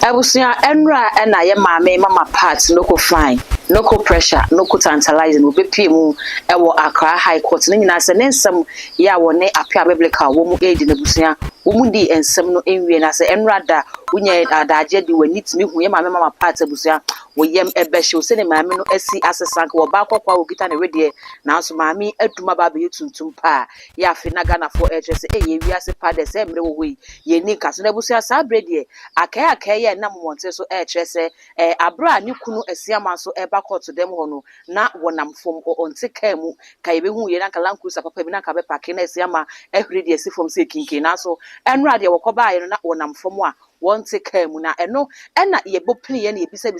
Ebusia enra na ye maame mama part no ko fine no ko pressure no ko tantalizing obi pie mu ewo Accra High Court ne nyina se ne nsem ya wo ne apia biblical wo mu edi na busia wo mu di ensem no enwie na se enra da unye adaje di wani timi hu ye maame mama part abusia wo yem ebehye wo se ne maame no asi asesank wo ba kwakwa wo kita ne wedie na so maame aduma ba be tuntum pa ya afi na Ghana for se ye wiase pa de se mre wo hoyi ye ni kaso na busia sa brede akaya na monte so kyerese abra ne kunu asiama so eba court dem ho no na wonam fom onte ka mu ka ye be hu ye na kala nkusa papa bi na ka be pake na asiama ehwere de asifom se kinkin na so enra de wokoba ye no na wonam fom a wonte ka mu na eno na ye bopini ye na ye bisa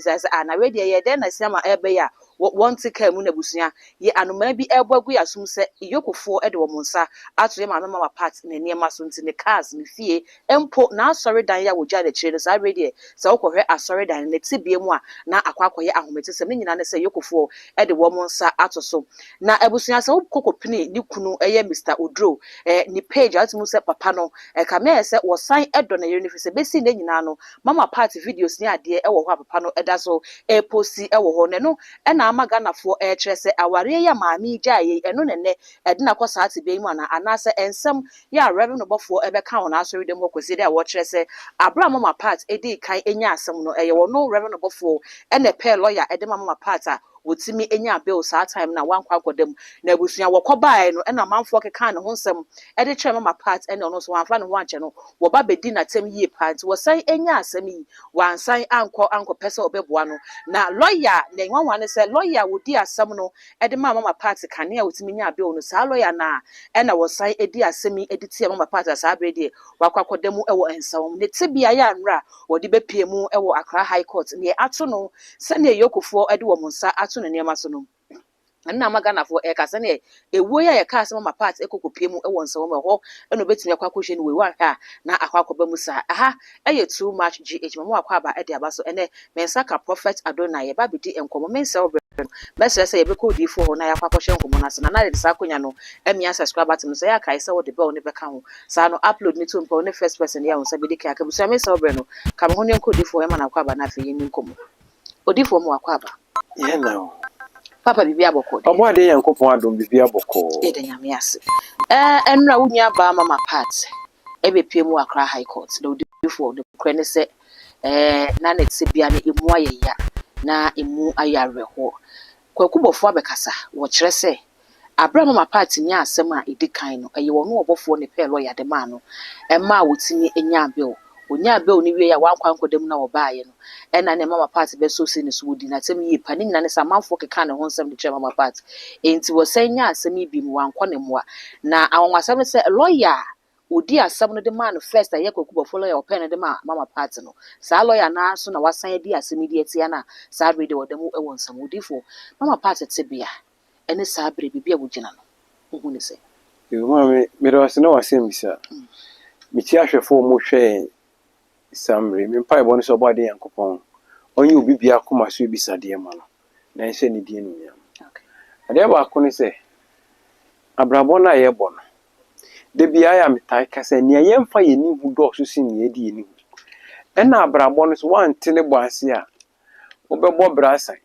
na we de ye de na asiama ebe ya wonte ka mu na busua ye anoma bi eboagu yasum se yokofo de wo monsa ato ye mama part na niema so nti ne cars ne fie empo na asori dan ya woja de kire no sa ready se wokohwe asori dan ne tibie mu a na akwakoye ahomete se ne nyina ne se yokofo de wo monsa ato so na ebusua se wokokopini ni kunu eye Mr Odro ni page atimu se papa no ka me se wo san edo na yere ni fi se besi ne nyina no mama part videos ni ade ewo ho papa no eda so posti ewo ho ne no na amaga na fo kire se aware ya maami jaye eno ne ede na kwasa atibe mu na anase ensem ya revenue bofo ebe ka ho na asori dem kwesi de wo kire se abra mama part edi kan enya asem no eye wo no revenue bofo ene pay lawyer ede mama part a wotimi enya bill sa time na wankwa akodem na abusua wokobae no na manfo keka ne ho nsem ede kire mama part ene ono so wanfa ne ho anche no wo ba bedi na tem yie part wo san enya asem yi wansan anko pese obeboa no na lawyer na nwanwa ne se lawyer wodi asem no ede mama part kane a wotimi nya bill no sa lawyer na ena wo san edi asem yi edi tie mama part sa brede wakwa akodem ewo ensawom ne tibia ya nra wodi bepie mu ewo Accra High Court ne ato no se ne yokofo ede wo monsa ato ne niema so no na magana for kase ne ewo ya ka asem mama part ekokopie mu ewo nsawom ho eno betimi akwa kohwe ne wewa ha na akwa akoba mu sa aha eye too much gh mama akwa aba ede aba so ene mensaka prophet Adonai ye ba bidi enkomo mensa message say be code for ho na yakwa kohwe enkomo na so na de sa konya no emia subscribe button so ya kai say wo de bell ne beka ho sa no upload ni to mpo ne first person ya ho sa bidi ka busa mensa obre no kam ho ne code for e ma na akwa aba na fe ye ni enkomo odifo mu akwa aba ye na papa bibi aboko obo ade yankopon adom bibi aboko de nyame ase enra wunya ba mama part ebe pie mu Accra High Court do before the krene se na net se bia ne emu ayeya na emu ayarehwo kwakubofo abekasa wo kire se abra mama part nya asem a edikan no eye wo no obofo ne pe lawyer de ma no emma wotimi enya bill onya be oni wie ya wankwa nkodem na obaaye no ena ne mama part be so se ne so wodi na tem yi pa ne nyina ne samanfo keka ne ho nsem de kire mama part enti wo sanya asem bi mu wankwa ne moa na awonwasem se lawyer odi asem no de man first aye kwakubo follow your pen de ma mama part no sa lawyer na so na wasan di asem di etia na sa brede wodemu e wonsam odifo mama part tebia ene sa bre bibia wogina no hu ne se yo mama me do asem na wasem bisa mi ti ahwefo mo hwe samre me mpa ebo no so body yankopon onye obi bia koma so bisa de ma no na ense ne die no ya okay ade ba ko ne se abrabo na ye bo no de bia ya metai kasa ne ye mfa ye ni hu do so si ne ye die ni ena abrabo no so wante ne bo ase a obebo brasa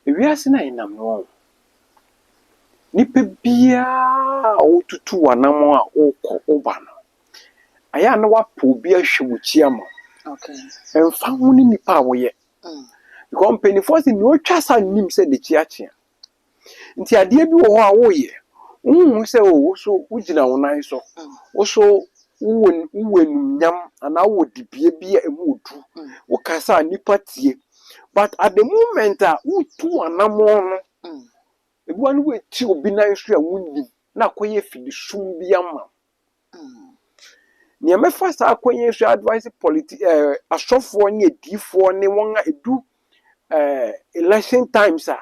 ewiase na inam no nipa bia otutu wanam a okọ oba no aya na wapo bi ahwemuchi ama okay emfa hu ni nipa awoye company force ni otwa sa nim se de chiachia nti ade bi wo ho a woye se o so ugina wonan so wo so uwenum nyam ana wo dibie bia emu odu wo kasa nipa tie but at the moment utu anamo no ebuwa no we ti obi nan so a wunni na koye fidi sum bia ma ni amefa sa akonye so advice asofo ne edifo ne won a edu election times a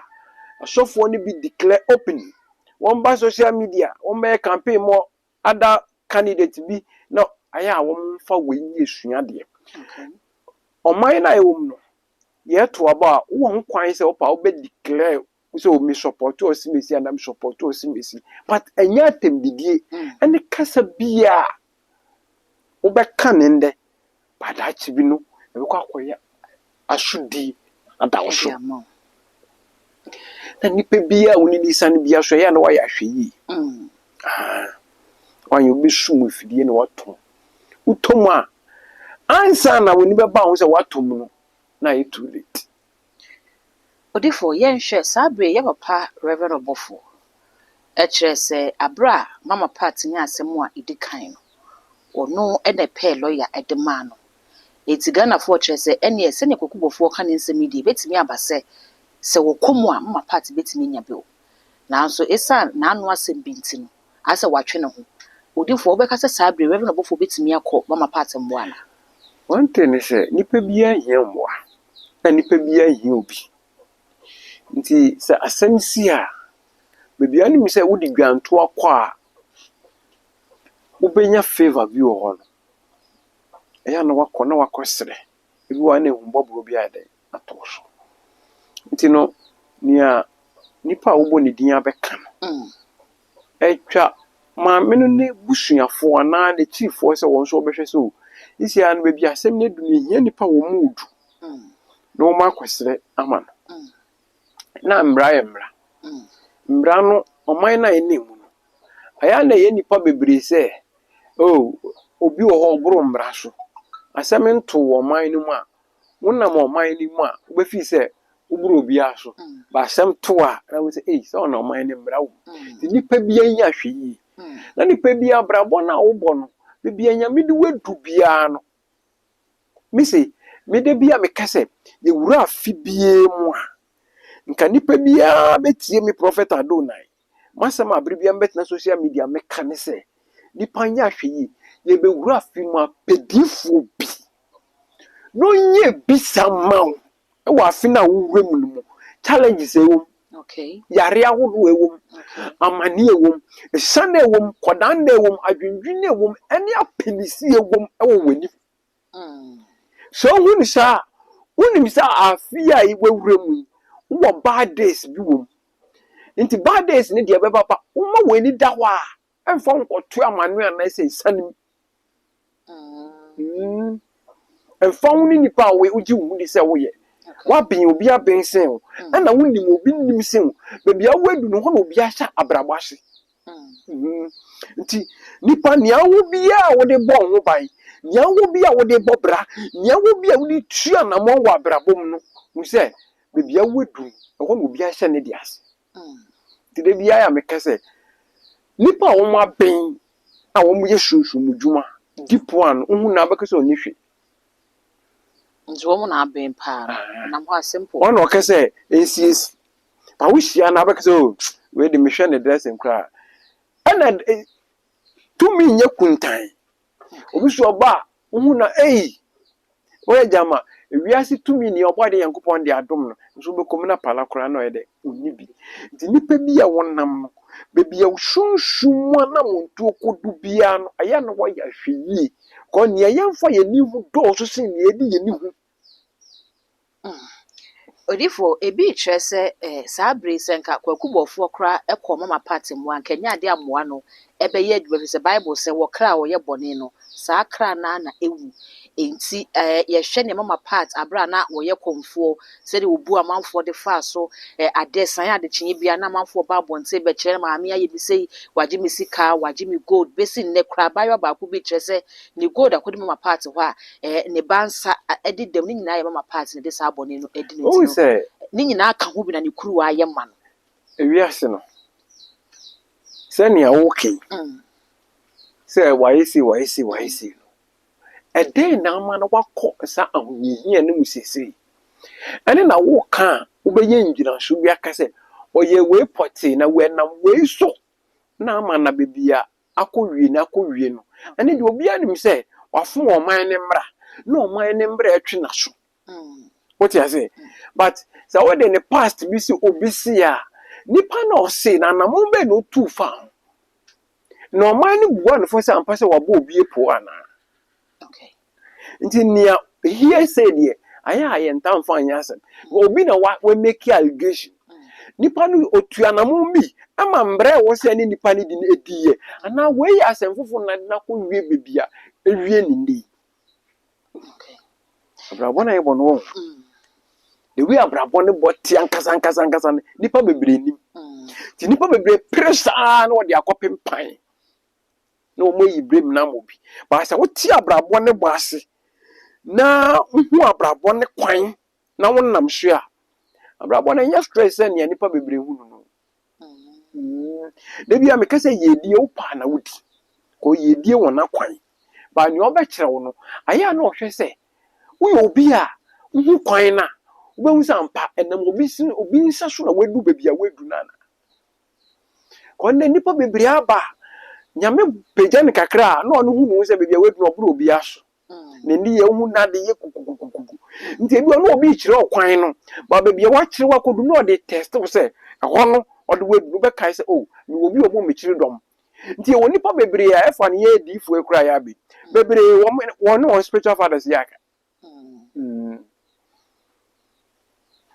asofo ne bi declare open won ba social media won be campaign mo other candidate bi no aya won fa wenye esua de okay oman na ewom no ye to aba won kwan se opa obe declare so me support o simesi and am support o simesi but enya tembidie ene kasa bia obeka nende badachi bi no e be kwa akoya asudi adawoso na nipa bia woni lisan bia so ya na wa ya hwe yi wanyo bi sum fidie na wato utom a ansa na woni be ba ho se watom no na e too late odifo yen hwe sabre ye papa Reverend Obofo e kire se abra mama part nya asem a idikan no ono e na pe lawyer e de ma no etigana fo kire se ene ese ne kokubofo ka ne nsem di betimi abase se wokomu a mama part betimi nya be o nanso esa na anu asem binti no asa watwe ne ho odifo obeka se sabre Reverend Obofo betimi akọ mama part mbo ana one thing is nipa bia hia mwa na nipa bia hia obi nti se asem si a bebia ni mi se wodi dwanto akọ a ubenya favor bi wo ho no eya na wakọ na wakọsere ebi wa na ehumbọbro bi ade atoso nti no nia nipa wo ni din abeka no etwa ma meno ne busuafo ana de chief wo se won so obehwe so isi an bebia asem ne du ne hia nipa wo mudu no ma kwesere ama no na mbra no oman na enemu no aya na ye nipa bebre se obi wo ho buru mbra so asem nto wo man ni mu a wonam oman ni mu a obefi se uburu obi aso ba asem to a na we say so na oman ni mbra wo ti nipa bia nya hwe yi na nipa bia brabo na wo bo no bia nya me de wedu bia no me say me de bia me kase ye wura afi bia mu a nka nipa bia betie me prophet Adonai masama abribia mbet na social media me kane se nipa nya hwe yi ye be wura afi mu a pedifo bi no nye bisa maw e wa afi na wo mu no challenges ewo okay yare ahodo ewo amani ewo esane ewo kodan ewo adwendwen ewo ene apinisi ewo ewo wani so hu ni sa afi a iwewure mu wo bad days bi wo nti bad days ne de beba pa wo ma wani da ho a emfa nkoto amanu ana se sanim emfa woni nipa we uji wu di se wo ye wa bin obi aben sen ana woni mo obi nim sen bebia wadu no ho na obi ahya abrabahye nti nipa nia wo bia wo de bo ho ban nia wo bia wo de bo bra nia wo bia wo di tua na mo wa abrabom no mu se bebia wadu ho na obi ahya ne dias ti de bia ya mekase nipa wo ma ben a wo mo ye shushu mudwuma dipo an hu na abakase oni hwe njo mo na ben pa na mo simple ono okase ncs pa wo hia na abakase we de mehwe ne dressing kra ana to me nye kuntan obi so ba hu na wo jama wiase to me ni obo de yankopon de adom no nso be komina pala kra na oyede onni bi nti nipa bi a wonnam no bebi a shunshun na montu okodu bia no aya no wo ya hweyi ko ne yemfa ye ni hu do so sin ne edi ye ni hu odifo ebi trese sabre senka kwakubofo kra ekọ mama party mu ankanya ade amoa no ebeye adwuma se bible se wo kra wo ye bone no saa kra na ewu enti ye hwe ne mama part abra na wo ye komfo se de obu amanfo de fa so ade san ade chinye bia na amanfo ba bonte be kire maame aye bi sei waje mi sika waje mi gold besi ne kra bayo ba ku bi trese ni gold akodi mama part ho a ne bansa edi dem ni nyina ye mama part ne de saa bone no edi no ni nyina aka ho bi na ne kuru wa ye ma no ewiase no se ne awoke se waisi no eden na ama na wakọ sa ahuyehia ne musese ene na wo ka obeye njira so bi aka se oye we poti na we nam we so na ama na bebia akọwie no ene de obi anim se wafo oman ne mra na oman ne mra atwe na so what you say but so what in the past bi si obi si a nipa na o se na na mo be no tu fa no oman ne buwa no fo se ampa se wabo obi epo ana okay nti nia here say there aya ntam fa anya asem obi na we make allegation nipa no otua na mo mi ama mbre wo se ni nipa ni di ediye ana we asem fofo na ko wie bebia ewie ni ndi Okay. Abrabɔ na yɛbɔ no the way abrabɔ ne bɔ te ankasa nipa bebree nim ti nipa bebree pere saa na wɔde akɔpem pan na wɔn yi brem na mo bi ba sɛ wote abrabɔ ne bɔ ase na hu abrabɔ ne kwan na wonam so a abrabɔ na nyɛ stress sɛ nea nipa bebree hu no da bia meka sɛ yɛdie wo paa na wodi ko yɛdie wɔ na kwan ba nea ɔbɛkyerɛ wo no ayɛ na ɔhwɛ sɛ woyɛ obi a hu kwan na wobɛhu sɛ ampa ɛnam obi nsa so na wadu baabi a wadu nana kɔnɛ nipa bebree aba nyame pagya ne kakra a na ɔno hu no sɛ baabi a wadu no ɔboro obi aso ne ndi yɛ hu na de yɛ kukukukuku nti ebi ɔno obi kyerɛ ɔkwan no ba baabi a wakyerɛ wakodu na ɔde test wo sɛ ɛhɔ no ɔde wadu no bɛkae sɛ oh me obi ɔbɔ mekyiri dɔm nti ɛwɔ nipa bebree a ɛfa ne yɛ diifoɔ ekura yɛ abi bebree wɔn spiritual fathers yɛ aka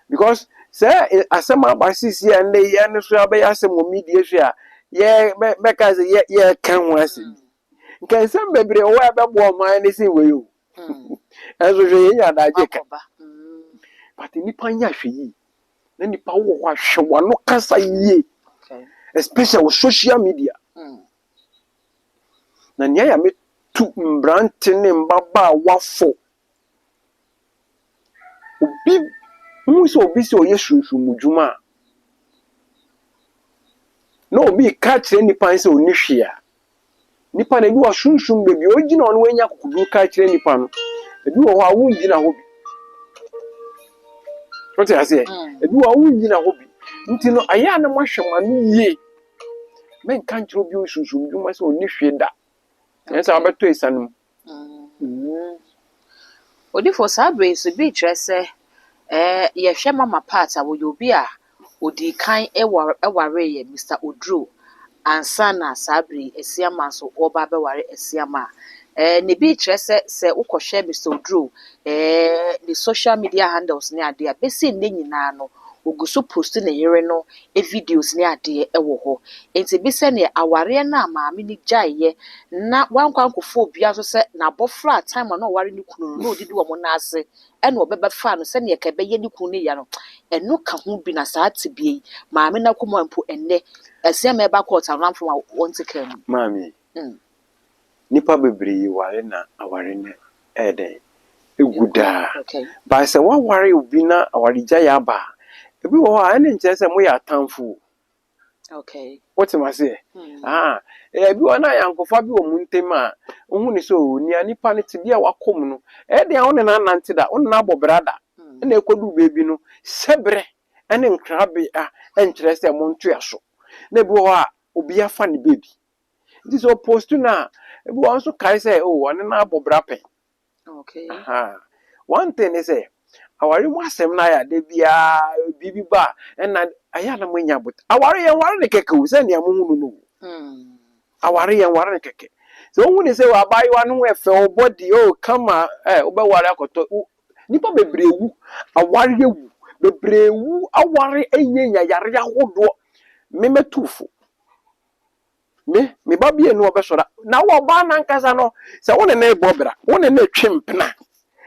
because sɛ asɛm aba sisi a ndɛ yɛ ne so abɛyɛ asɛm wɔ media so a yɛ bɛka sɛ yɛ ka ho asɛm nka nsɛm bebree wɔ a bɛboa ɔman ne sɛ wɔ yi o ɛnso hwɛ yɛn nya adagye ka but nipa nyɛ ahwɛ yi na nipa wɔ hɔ ahwɛ wano kasa yie especially with social media na nea ya metu mbrante ne mbaba wafo obi mu sɛ obi sɛ ɔyɛ sunsunmudwuma na obi ka kyerɛ nipa sɛ ɔni hwee a nipa na ebi wɔ sunsun beebi ogyina ɔno wanya kokodu ka kyerɛ nipa no ebi wɔ hɔ a wongyina hɔ bi wote ase ebi wɔ a wongyina hɔ bi nti no ayɛ na mahwɛ ma no yie menka nkyerɛ obi sunsunmudwuma sɛ ɔni hwee da ɛsɛ abɛtɔ esanum odifo sabre so bi kyerɛ sɛ yɛhwɛ mama part a wɔyɛ obi a odi kan ɛware yɛ Mr. Oduro ansa na sabre Asiama so ɔba bɛware Asiama ne bi kyerɛ sɛ wokɔhwɛ Mr. Oduro the social media handles ne ade a bɛsi ne nyinaa no oguso post ne yere no videos ne ade ɛwɔ hɔ enti bi sɛ ne aware na maame ni gyae na wankwankofo obia so sɛ na abɔfra time na ɔware ne kunu no odidi wɔ mo na ase ɛna ɔbɛbɛ fa no sɛ ne ka bɛyɛ ne kunu ne ya no ɛno ka ho bi na saa te bi maame na kɔmɔ mpo ɛnɛ Asiama ɛba court anamfo a wɔnte ka mu maame nipa bebree ware na aware ne ɛdɛn eguda ba sɛ waware obi na aware gyae aba ebi wɔ hɔ a ɛne nkyerɛ sɛ moyɛ atamfo wote ma se ebi wɔ na yankofa bi wɔ mu ntem a wohu ne sɛ nia nipa ne te bi a wakɔm no ɛde a wo ne nanante da wo ne abɔ brada ɛna ekodu beebi no sɛbrɛ ɛne nkrabe a ɛnkyerɛ sɛ mo ntoa so na ebi wɔ hɔ a obi afa ne beebi nti sɛ post na ebi wɔ nso kae sɛ ɔne na abɔ bra pɛ one thing is say aware mu asɛm na ya de bia bibi ba ɛna aya na mwanya bot aware yɛn ware ne keke wo sɛ nea mo hu no aware yɛn ware ne keke sɛ wo hu ne sɛ wa abayewa no ho ɛfɛ wo body kama wo bɛ ware akɔtɔ nipa bebrewu aware yewu bebrewu aware ɛnyɛ yare ahodoɔ memetufo me ba bia no obɛsɔra na wo ba na nkasa no sɛ wo ne na ebɔbra wo ne na twempena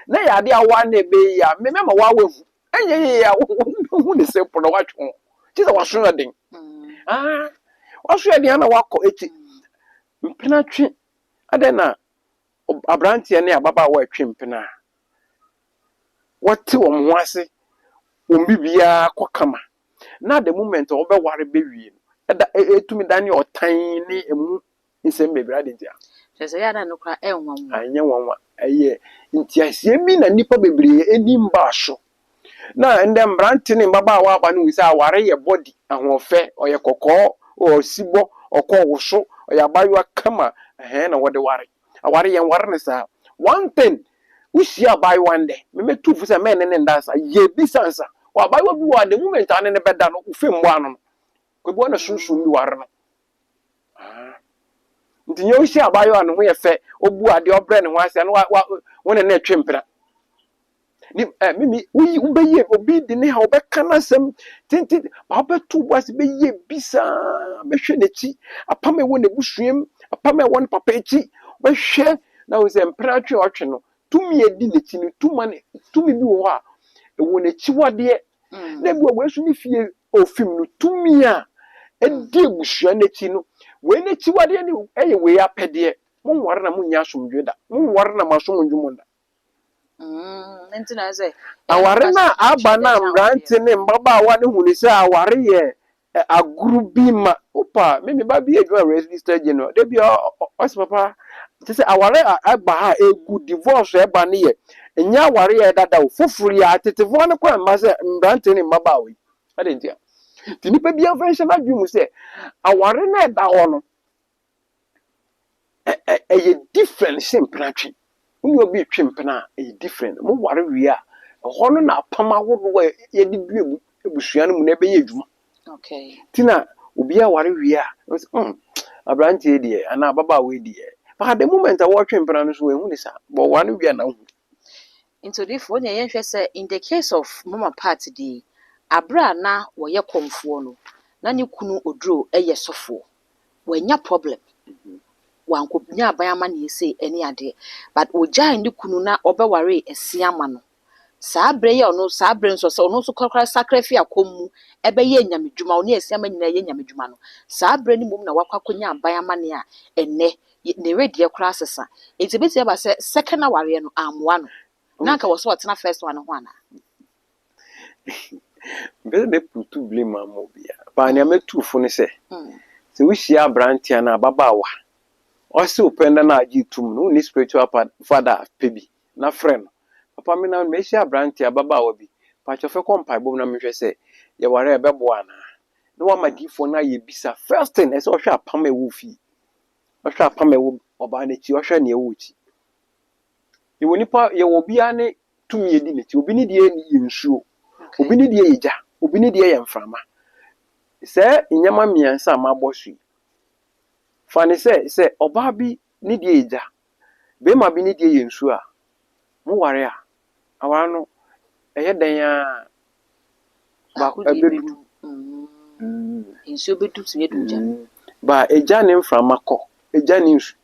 na ya de awa na ebe ya me mema wa wavu enye ya hu ne se pono wa twon ti se wa so den wa so den na wakɔ echi mpena twe ade na abrantie ne ababa wa twe mpena wote wo mo ase wo bibia kɔkama na the moment wo be ware be wie ɛda etumi dani ɔtan ne emu nsɛm bebree ade ntia sɛ ya na no kra enwa anya wanwa ɛyɛ ntiasie bi na nipa bebree eni mba so na ndɛ mbrante ne mbaba wa aba no wisa aware yɛ body ahoɔfɛ ɔyɛ kɔkɔɔ ɔsibɔ ɔkɔ woso ɔyɛ abayewa kama na wɔde ware aware yɛn ware ne saa one thing usia abayewa ndɛ memetu fu sɛ men ne ndansa ye bi sansa wa abayewa bi wa the moment ane ne bɛda no ufe mbo ano ko bi wona sunsun bi ware no nti nye usi abayewa no ho yɛ fɛ obu ade obrɛ ne ho ase no wona na twempra ni mimi ubeye obi de ne ha obɛka na asɛm tinti ba obetu boase beye bisa behwɛ n'echi apam ewo ne busuam apam ewo ne papa echi behwɛ na wo sɛ mpra twe ɔtwe no tumi edi ne ti no tumi bi wo ha e wo ne chiwade na bi wo so ne fie ofim no tumi a edi ebusua ne ti no we ne chiwade ne eye we apede mo ware na mo nya asomdwe da mo ware na masomdwe da ntina say aware na aba na mbrante ne mbabaawa ne hunu se aware ye aguru bi ma opa me ba bi adwa register general de bi os papa te se aware aba ha egu divorce eba ne ye enya aware ye dada fofuru ya tetefo ne kwa ma se mbrante ne mbabaawa yi ade ntia ti nipa bi afanhyɛ na dwemu se aware na eda ho no ye different simpratwe uni obi twempena different mo ware wi a ho no na pama wodo ye di du ebusua no mu na be ye adwuma okay tina obi a ware wi a abrante de ana baba we de but the moment I watch twempena no so ehu ni sa bo ware wi na hu into the phone ye hwe say in the case of mama party di abra na wo ye komfo no na ne kunu oduro eye sofo wanya problem wanko nya aban ama ne say eni ade but ojan ne kunu na obeware esiama no saa bre ye ono saa bre nso so ono so kokra sacrifice akomu ebe ye nyamedwuma ono esiama nyina ye nyamedwuma no saa bre ni mum na wakwakonya aban ama ne a enne ne redie kra asesa etibeti aba se second aware no amwa no na ka wo so otena first one ho ana be de putu blame amobia ba ne ametu fo ne se se we shia brantia na babawa osi upenda na agitum no ni spiritual father pebi na friend papa me na me shia brantia babawa bi pa chofe kompa bom na mehwe se ye ware ebebo ana no wa madifo na ye bisa first thing ese ohwe apam ewu fi ohwe apam ewu oba na chi ohwe na ewu chi ye woni pa ye wo bia ne tumi edi ne chi obi ne die ni nsuo obi ne die yeja obi ne die ye mframa se inyama miensa amabosui fani se oba bi ni die eja be ma bi ni die yensu a mo ware a awara no eye dan a ba ebedu insu bedu tinye duja ba eja ne mframa kọ eja ni nsu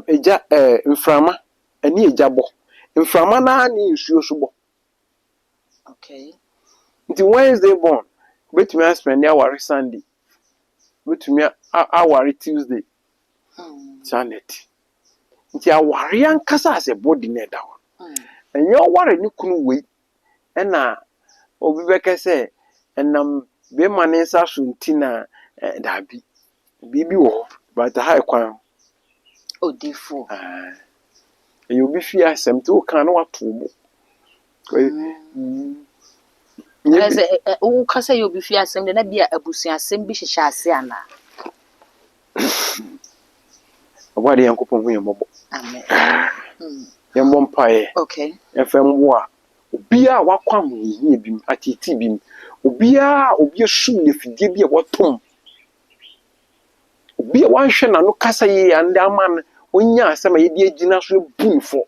eja mframa ani eja bo mframa na ni nsu so bo okay nti Wednesday born betumi spend aware Sunday betumi aware Tuesday Janet nti aware ankasa ase body na da ho enye aware ni kunu we na obi beka se enam be manensa so ntina da bi bibi wo but ha kwan odifo you be fi asem to kan no wato bo Nese o kasa yo bi fi asem de na bia abusua asem bi hyehyɛ ase ana aware yankopon hu yembo amen yembo mpae okay efem a obi a wakwam hie bim atiti bim obi sum ne fidie bi a watom obi a wanhwe na no kasa ye ande aman onya asem a ye di agina so bunfo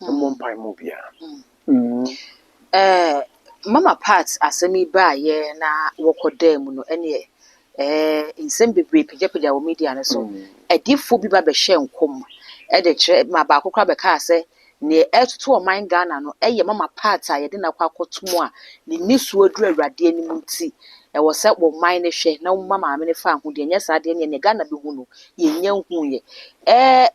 yembo mpae mo bia mama part asemi ba ye na wokodam no ene insem bebre pejapejja wo media ne so edifo bi ba be hye nkom e de kire ma ba akokra be ka ase ne etutu o man Ghana no eye mama part a ye de na kwakotomo a ne nisu aduru awrade anim nti e wo se wo man ne hwe na mama me ne fa ho de nya sa de ne Ghana be hu no ye nya hu ye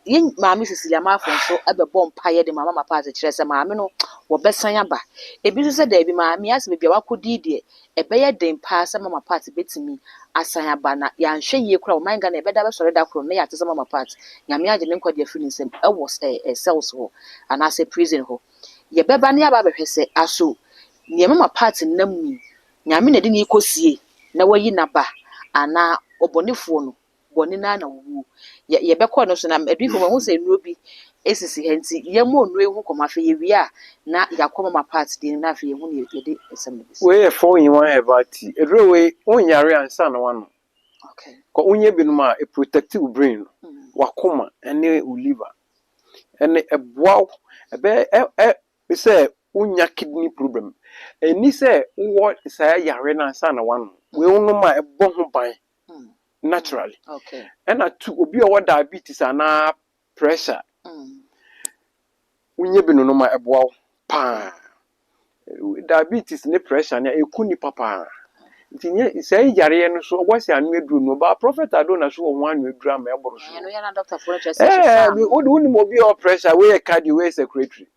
ye maame Cecilia Mafo so ebebo mpa ye de mama part kire se maame no wo besan aba ebi so se da bi maame ase be bia wakodi de ebe ye den pa se mama part betimi asan aba na ya nhwe ye kura wo man Ghana ebe da be sore da kro na ya tese mama part nyame age ne nkwa de afiri nsem e wo cells ho ana se prison ho ye beba ne aba behwe se aso ne mama part nam ni nyame na de ne ikosie na wayi na ba ana obonefo no boni na na wu ye bekọ no so na adufo ma hu se nuro bi esisi henti ye mo nuro ehu komafe ye wi a na yakọ mama part de na afi ye hu ne ye de esem bi we e for yin wan ebati edro we onyare ansa na wano okay ko onye binum a protective brain wakoma ene liver ene eboa ebe say unya kidney problem eni say wo say yare na ansa na wano we unum a ebo ho ban naturally okay ena tu obi o diabetes ana pressure unye bi no no ma eboa pa diabetes ne pressure ne eku ni papa nti nye sai yare no so obosi anu eduru no ba prophet Adona so wo anu eduru ama eboro so no ya na doctor for just say odi mo bi o pressure we cardio we secretary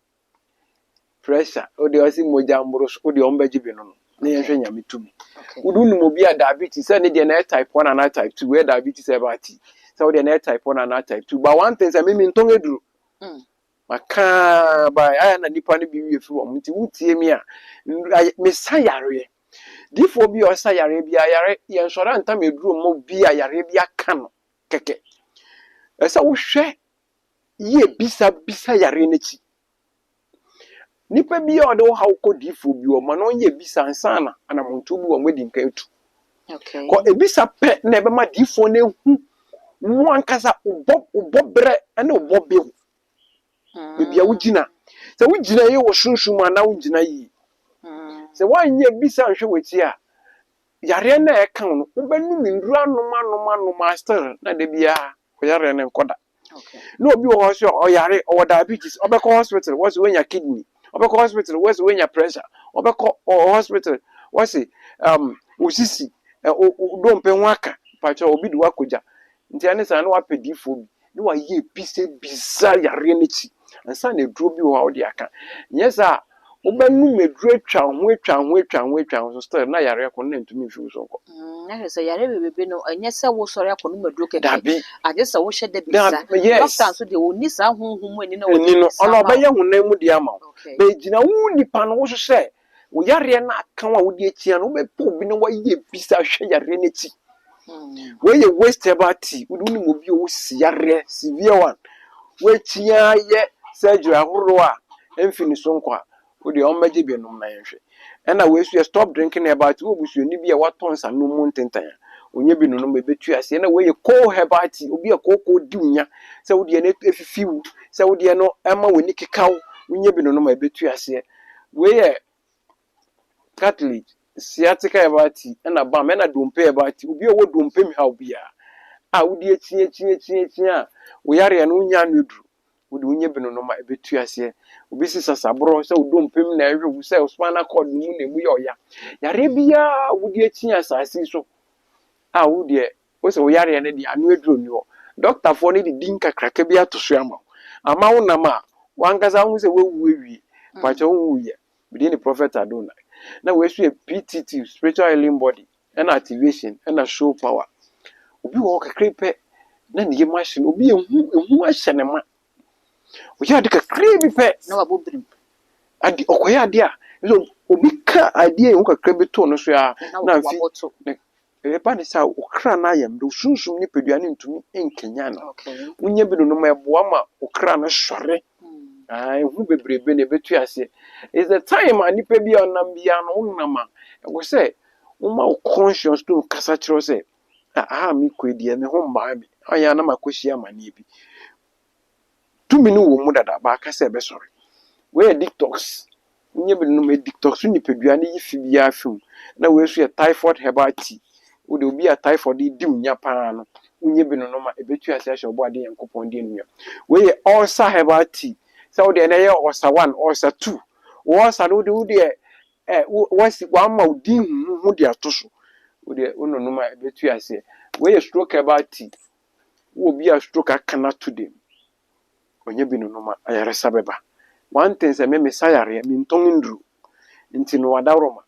pressure odi osi moja mboro so odi ombaji bi no na ye hwe nyame tumi odi mo bi a diabetes say ne de na type 1 and type 2 we diabetes e ba ti say odi na type 1 and type 2 but one thing say me nton eduru maka ba aya na nipa no bi wie fi wo nti wutie mi a me sayare difo bi o sayare bi ayare ye nsora ntam eduru mo bi ayare bi aka no keke esa wo hwe ye bisa yare n'echi nipa bi o de wo hawo ko difo bi o ma no ye bisa ansana ana muntu bi wo mwedi nka etu ko ebisa pe na ebe ma difo na hu wo ankasa ubo bre ana ubo be bibia wugina se wugina ye wo sunsun ana wugina yi se wanye bisa nhwe weti a yare na e kan no wo benu mindru anoma master na de bia ko yare na nkoda no obi wo so o yare o diabetes obeko hospital was when your kidney obeko hospital was when your pressure obeko hospital was osisi do mpe nwaka pacha obi du akoja nti ane sa na wapedifo bi ni wa ye bisa yare n'echi ansa na eduro bi wo ha odi aka nyesa obenu meduro atwa ho so still na yare ko na ntumi fi so ko na se yare bebe no anyesa wo sori akọ no meduro keke agesa wo hye da bisa doctor so de oni sa honhom ani na wo ni no ono ba ye honam mu de ama be gina wu nipa no wo so se wo yare na aka wa wo de etia no be po bi no wa ye bisa hwe yare n'echi we ye waste about wo ni mo bi wo si yare severe one we tia ye surgery ahoro a emfini so nkwa wo de ombaje bi no na yenhwe ena we su stop drinking about wo busuoni bi a watonsa no mu ntentan onye bi no no betu ase na we ye ko hebati obi a ko di unya se wo de na efifiwu se wo de no ema woni kekaw onye bi no no betu ase we ye catholic sciatica hebati ena ba me na dompe hebati obi a wo dompe mi ha obi a wo de tie a wo yare no nya no duru wodi unye bi no ma ebetu ase obi sisa bro se odompem na ehwe wu se spinal cord mu na mu ya yare bia wodi achi asase so a wodi wo se wo yare ne di anu eduro ni ho doctor for ne di dinka kraka bia to so ama wo na ma wangaza hu se wewu ewie pacha hu ye bi ni prophet Adona na we su PTT spiritual healing body and activation and show power obi wo kakrepe na ne machine obi ehu ahye ne ma oya de kakra bi pe na wabobrim adi okoya ade a so obi ka ade e kakra bi to no so a na fi e ba ne sa okra na yam do sunsun ni pedua ne ntumi enkenya no unye bi no ma eboa ma okra na hware hu bebrebe ne betu ase is the time ani pe bi onam bia no unama e go say uma conscious to kasa kiro say mi kwedi me ho mba bi aya na makohia mane bi tumi no wo mu dada ba aka se be sori we detox nye bi no me detox ni pedua ne yifi bia fim na we su typhoid herbal tea wo de obi a typhoid di unya pa no nye bi no ma ebetu ase ahye obo ade yankopon de nua we ulcer herbal tea so wo de na ye ulcer 1 ulcer 2 ulcer no de wasi wa ma udi hu de atoso wo de ono no ma ebetu ase we stroke herbal tea wo bi a stroke akana to dem onye bi no ma ayare sabeba one thing say me sayare me nton ndru nti no wadawroma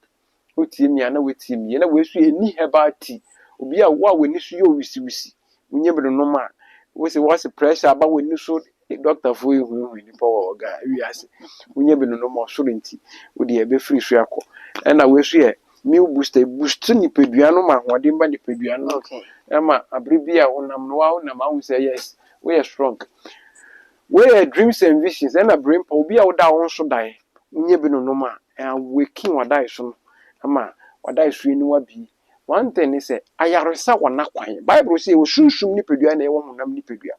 otie mi ana wetie mi na we su eni hebati obi a wa weni su yo wisi onye bi no ma we say what's pressure aba weni so doctor for hu ni power oga wi ase onye bi no ma so nti odi e be free su akọ na we su e meal booster boost ni pedua no ma hodin ba ni pedua no ema abribia wonam no wa na ma hu say yes we are strong. We dreams and visions and a brain pa obi a woda won so dai nye bi no ma waking wada so ama wada so ni wa bi one thing is say ayaresa wona kwan bible say wo sunsun ni pedua na e wo honam ni pedua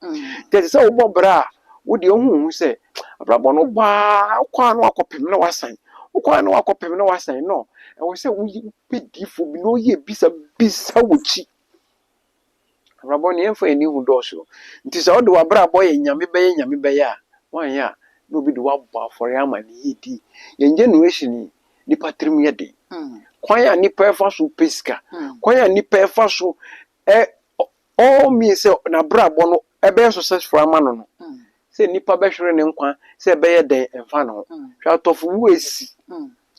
te say wo bobra wo de ohun say abrabo no ba kwa no akopem na wasan wo kwa no akopem na wasan no e wo say wo pedifo bi no ye bisa wochi Raboni enfo eni hu dosho nti se odo wabra boy nyame beye a wan ya no bi de wabɔ afɔre ama ne yedi yen generation ni patrim ye de kwan a nipa efa so pesika kwan a nipa efa so all me say na brabo no ebe successful ama no say nipa be hwere ne nkwa say be ye den emfa no hwa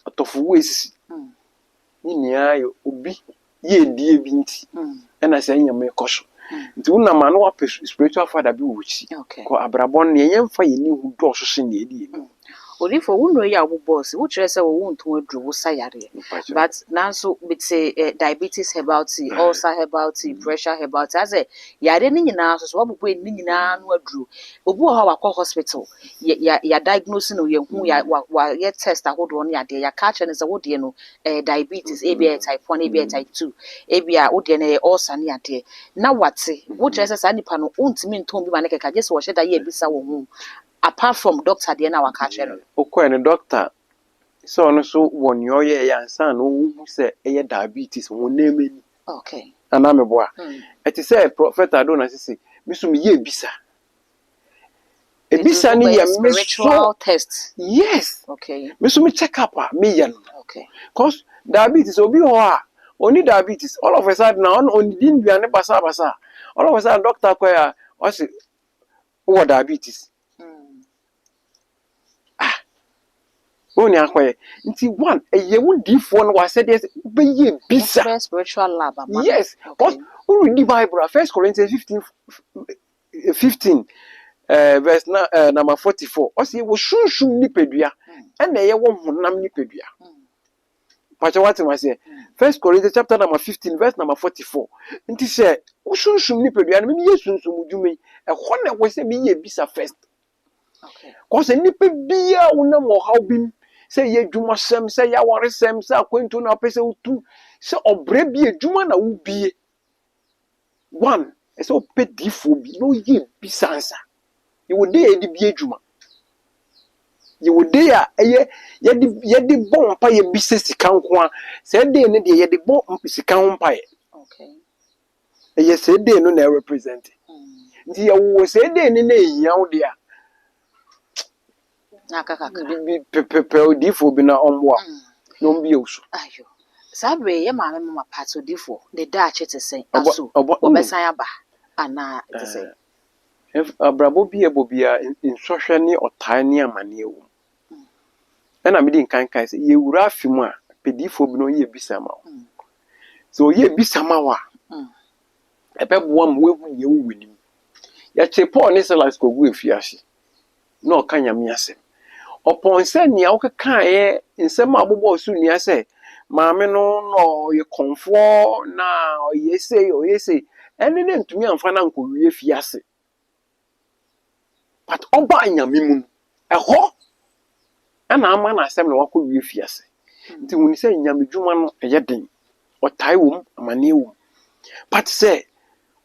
atofu esi ni nia yo obi ye die bi nti na say nyame koso nti una ma no wa spiritual father bi wuchi ko abrabon ne yemfa ye ni hu do so se ne edi only for who know ya boss who try say we won't do wo sayare but now so with say diabetes herbal tea ulcer herbal tea pressure herbal tea say yare ni nyina so wo bobo ni nyina no aduru obu ho wa hospital ya diagnose no ye hu ya wa test ahodo no ya de ya catch ne say wo de no diabetes ABI type 1 ABI type 2 ABI wo de na ulcer ne ya de na wate wo try say nipa no untimi nton bi ma ne keka je so wo hye da ye bisa wo hu apart from doctor dey na waka chere okwa ni doctor so no so won yo ye yansa no hu se eye diabetes won na mani okay ana me boa eti say prophet adona sisi miso me ye ebisa ebisa ni ye spiritual test yes okay miso me check up me ye no okay cause diabetes obi ho a oni diabetes all of a sudden now on din duane basa all of a sudden doctor kwaya o say what diabetes Oni akwaye nti one eye wo difo no wa said yes be ye bisa spiritual lab yes because who read the Bible 1 Corinthians 15 verse number 44 o say wo shunshun nipadua na ye wo honam nipadua pacha what am I say 1 Corinthians chapter number 15 verse number 44 nti say wo shunshun nipadua na me ye sunsun dwuma e ho na wo say me ye bisa first okay cause nipa bia wo na mo how bim say ye dwuma sem say ya ware sem say akwantu na pese utu say obre bi adwuma na wo bie one say opedifo bi no ye bi sansa ye wo dey edi bi adwuma ye wo dey a ye de bon pa ye bi sika nko a say dey ne de ye de bon sika ho pa ye okay ye say dey no na represent nti ye wo say dey ne na ehia wo de a pepe odifo bi na omwa no mbi osu ayo sabre ye ma me ma part odifo de da chete sen aso obesan aba ana te say abrabo bi ebobia insohwe ne otai ne amane ewu na me din kan say ye wura afimu a pedifo bi no ye bisama so ye bisama wa ebeboa m wehu ye wu nim ya che Paul ne Silas ko gu efiase na okanyame asem upon say nia okeka ye nsem abobo su nia say maame no no ye konfo na oyese ene ne ntumi amfa na nkowie fiase but oba anyame mu eho ana ama na asem na wakowie fiase nti woni say nyame dwuma no eye den otai wom amane wom but say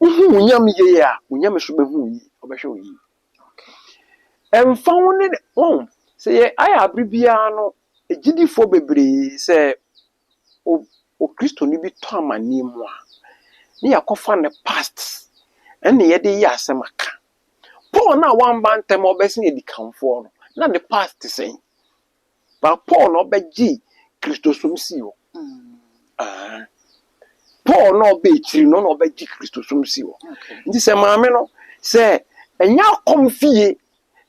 uhu nyame ye ya nyame so behu yi obehwe yi emfa woni on say aya abribia no ejidifo bebre say o Kristo ni bi to amane mu a ne yakofa ne past ene ye de ya asem aka Paul na wan bantem obesi edikanfo no na the past say but Paul no beji Kristo somsi wo Paul no be chiri no beji Kristo somsi wo nti se maame no se enya komfie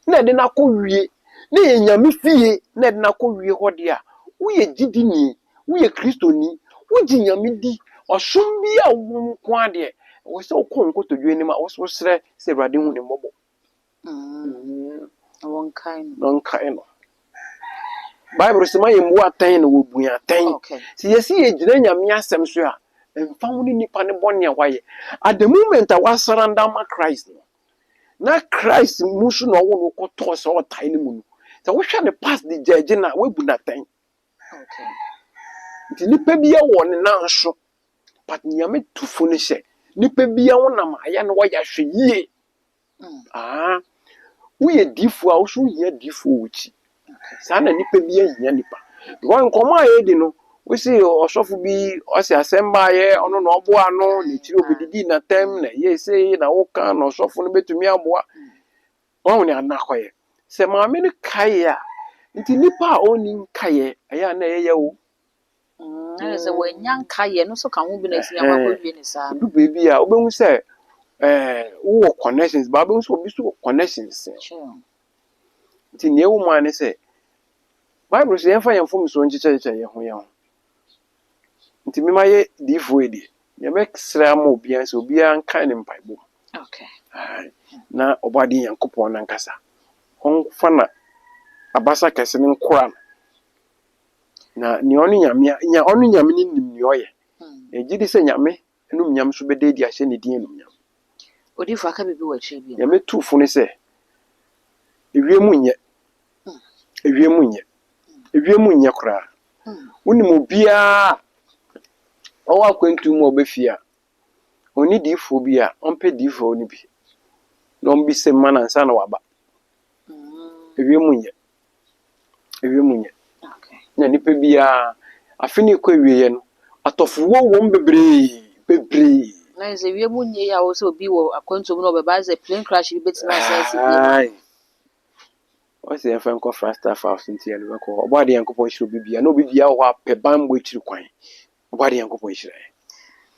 na de na kowie na enyame fie na de na kowie hode a wo ye gidini wo ye Kristoni wo ginyame di osom bi a wo nko ade wo se okonko to dwe ni ma wo so sere se brade hu ne mbobo one kind no Bible se ma ye mbu atan na wo bua atan se yesi ye gina nyame asem so a emfa wo ni nipa ne bone a waye at the moment a wa surrender ma Christ no na Christ musu no wo no koto so otai ne mu no se wo hwe ne past the judge na we bu na tan okay nti nipa bia wo ne na so but nyame tufo ne hye nipa bia wo na ma ya no wa ya hwe yie wo ye difo a wo so ye difo wuchi sa na nipa bia hia nipa wo nkoma ye di no we see osofo bi o se asemba ye ono no oboa no ne chiri obedidi na tem na ye sei na wo kan no osofo no betumi aboa wo ne anakoye sɛ maame no kae a nti nipa a ɔnni nkaeɛ ɛyɛ na ɛyɛ wo ɛyɛ sɛ wɔanya nkaeɛ no so ka ho bi na ɛtumi akɔwie ne saa du baabi a wobɛhu sɛ wowɔ connections ba wobɛhu sɛ obi so wɔ connections nti nea ɛwɔ mu a ne sɛ Bible sɛ yɛmfa yɛn mfom so nkyekyɛkyɛ yɛn ho nti mema yɛ diifoɔ yi deɛ yɛbɛsrɛ ama obiara sɛ obiara nka ne mpaebɔ na ɔbɔade Nyankopɔn nankasa ɔmfa na abasa kɛse no nkora no na nea ɔno nyame no nim nea ɔyɛ ɛgye di sɛ nyame ɛnom nyam so bɛda adi ahyɛ ne din ɛnom nyam odiifo aka biribi wɔ akyiri bi nyame tuufo ne sɛ ewiem nyɛ koraa wonim obiara ɔwɔ akwantu mu a ɔbɛfie a ɔne diifoɔ bi a ɔmpɛ diifoɔ no bi na ɔmbisɛ mma nansa na waba ewiem nyɛ na nipa biara afe ne kɔ awieɛ no atɔfoɔ wɔm bebree na sɛ ewiem nyɛ ya wo sɛ obi wɔ akwantu mu na ɔbɛba sɛ plane crash bi bɛtumi asɛe bi ɔsɛ yɛmfa nkɔ frasta house nti yɛno bɛkɔ ɔbɔade Nyankopɔn hyerɛ obi bia na obi bia wɔ hɔ apɛ bammɔ akyiri kwan ɔbɔade Nyankopɔn hyerɛ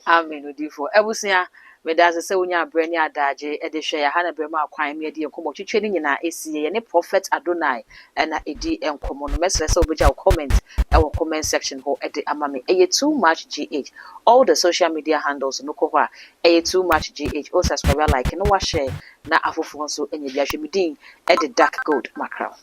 amen odiifo abusua meda ase sɛ wonya abrɛ ne adagye de hwɛ ya ha na brɛ ma akwan me de nkɔmmɔ twitwe ne nyinaa ɛsie yɛne prophet Adonai na ɛdi nkɔmmɔ no mɛsrɛ sɛ wobɛgya wo comment ɛwɔ comment section hɔ ɛde ama me ɛyɛ too much gh all the social media handles no kɔ hɔ a ɛyɛ too much gh o subscribe like no wa share na afoforɔ nso anya bi ahwɛ me din ɛde dark gold mackerel